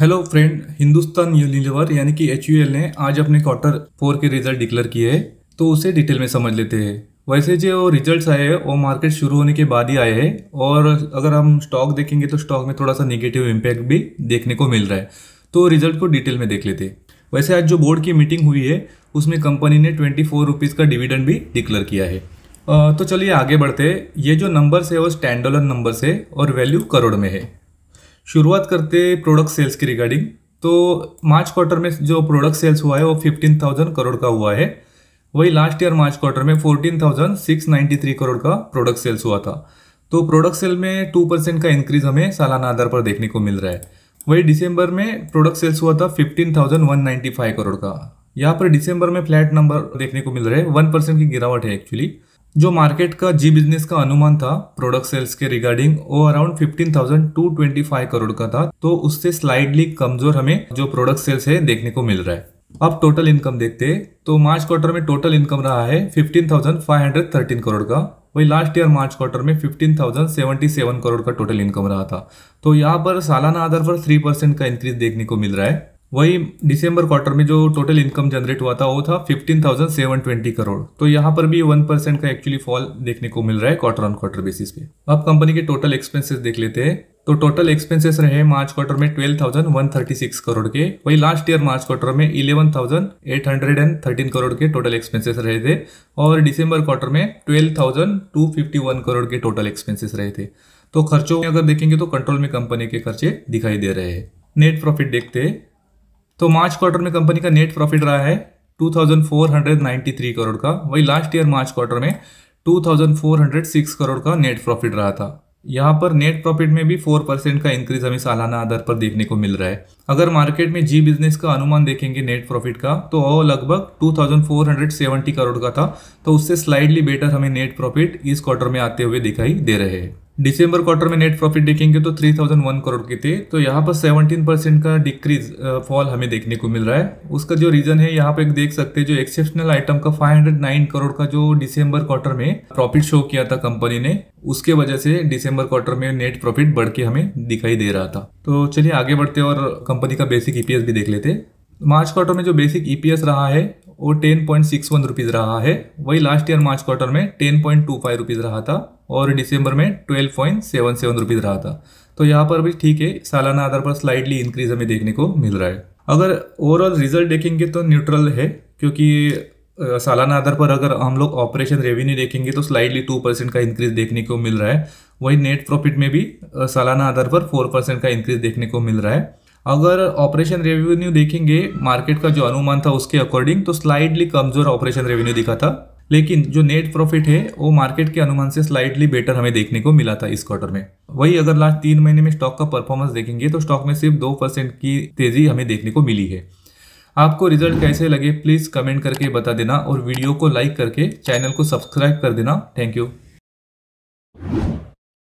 Hello friend, Hindustan Unilever यानी कि HUL ने आज अपने क्वार्टर 4 के रिजल्ट डिक्लेयर किए हैं, तो उसे डिटेल में समझ लेते हैं। वैसे जो रिजल्ट्स आए हैं वो मार्केट शुरू होने के बाद ही आए हैं, और अगर हम स्टॉक देखेंगे तो स्टॉक में थोड़ा सा नेगेटिव इम्पैक्ट भी देखने को मिल रहा है। तो रिजल्ट को डिटेल में देख लेते हैं। वैसे आज जो बोर्ड की मीटिंग हुई है उसमें कंपनी ने 24 रुपीज़ का डिविडेंड भी डिक्लेयर किया है। तो चलिए आगे बढ़ते हैं। ये जो नंबर्स है वो स्टैंड अलोन नंबर्स है और वैल्यू करोड़ में है। शुरुआत करते प्रोडक्ट सेल्स की रिगार्डिंग। तो मार्च क्वार्टर में जो प्रोडक्ट सेल्स हुआ है वो 15,000 करोड़ का हुआ है। वही लास्ट ईयर मार्च क्वार्टर में 14,693 करोड़ का प्रोडक्ट सेल्स हुआ था। तो प्रोडक्ट सेल में 2% का इंक्रीज हमें सालाना आधार पर देखने को मिल रहा है। वही दिसंबर में प्रोडक्ट सेल्स हुआ था 15,195 करोड़ का। यहाँ पर दिसंबर में फ्लैट नंबर देखने को मिल रहे हैं, 1% की गिरावट है एक्चुअली। जो मार्केट का जी बिजनेस का अनुमान था प्रोडक्ट सेल्स के रिगार्डिंग वो अराउंड 15,225 करोड़ का था, तो उससे स्लाइडली कमजोर हमें जो प्रोडक्ट सेल्स है देखने को मिल रहा है। अब टोटल इनकम देखते हैं। तो मार्च क्वार्टर में टोटल इनकम रहा है 15,513 करोड़ का। वही लास्ट ईयर मार्च क्वार्टर में 15,077 करोड़ का टोटल इनकम रहा था। तो यहाँ पर सालाना आधार पर 3% का इंक्रीज देखने को मिल रहा है। वही दिसंबर क्वार्टर में जो टोटल इनकम जनरेट हुआ था वो था 15,720 करोड़। तो यहाँ पर भी 1% का एक्चुअली फॉल देखने को मिल रहा है क्वार्टर ऑन क्वार्टर बेसिस पे। अब कंपनी के टोटल एक्सपेंसेस देख लेते हैं। तो टोटल एक्सपेंसेस रहे मार्च क्वार्टर में 12,136 करोड़ के। वही लास्ट ईयर मार्च क्वार्टर में 11,813 करोड़ के टोटल एक्सपेंसेस रहे थे, और दिसंबर क्वार्टर में 12,251 करोड़ के टोटल एक्सपेंसेस रहे थे। तो खर्चों में अगर देखेंगे तो कंट्रोल में कंपनी के खर्चे दिखाई दे रहे हैं। नेट प्रॉफिट देखते हैं। तो मार्च क्वार्टर में कंपनी का नेट प्रॉफिट रहा है 2,493 करोड़ का। वही लास्ट ईयर मार्च क्वार्टर में 2,406 करोड़ का नेट प्रॉफिट रहा था। यहाँ पर नेट प्रॉफिट में भी 4% का इंक्रीज हमें सालाना आधार पर देखने को मिल रहा है। अगर मार्केट में जी बिजनेस का अनुमान देखेंगे नेट प्रॉफिट का तो वो लगभग 2,470 करोड़ का था, तो उससे स्लाइडली बेटर हमें नेट प्रॉफिट इस क्वार्टर में आते हुए दिखाई दे रहे हैं। दिसंबर क्वार्टर में नेट प्रॉफिट देखेंगे तो 3,001 करोड़ के थे। तो यहाँ पर 17% का डिक्रीज फॉल हमें देखने को मिल रहा है। उसका जो रीजन है यहाँ पे देख सकते हैं, जो एक्सेप्शनल आइटम का 509 करोड़ का जो दिसंबर क्वार्टर में प्रॉफिट शो किया था कंपनी ने, उसके वजह से दिसंबर क्वार्टर में नेट प्रॉफिट बढ़ के हमें दिखाई दे रहा था। तो चलिए आगे बढ़ते और कंपनी का बेसिक EPS भी देख लेते। मार्च क्वार्टर में जो बेसिक EPS रहा है वो 10.61 रुपीज़ रहा है। वही लास्ट ईयर मार्च क्वार्टर में 10.25 रुपीज़ रहा था, और दिसंबर में 12.77 रुपीज़ रहा था। तो यहाँ पर भी ठीक है, सालाना आधार पर स्लाइडली इंक्रीज हमें देखने को मिल रहा है। अगर ओवरऑल रिजल्ट देखेंगे तो न्यूट्रल है, क्योंकि सालाना आधार पर अगर हम लोग ऑपरेशन रेवेन्यू देखेंगे तो स्लाइडली 2% का इंक्रीज देखने को मिल रहा है। वही नेट प्रॉफिट में भी सालाना आधार पर 4% का इंक्रीज देखने को मिल रहा है। अगर ऑपरेशन रेवेन्यू देखेंगे मार्केट का जो अनुमान था उसके अकॉर्डिंग तो स्लाइडली कमजोर ऑपरेशन रेवेन्यू दिखा था, लेकिन जो नेट प्रॉफिट है वो मार्केट के अनुमान से स्लाइडली बेटर हमें देखने को मिला था इस क्वार्टर में। वही अगर लास्ट 3 महीने में स्टॉक का परफॉर्मेंस देखेंगे तो स्टॉक में सिर्फ 2% की तेजी हमें देखने को मिली है। आपको रिजल्ट कैसे लगे प्लीज कमेंट करके बता देना, और वीडियो को लाइक करके चैनल को सब्सक्राइब कर देना। Thank you.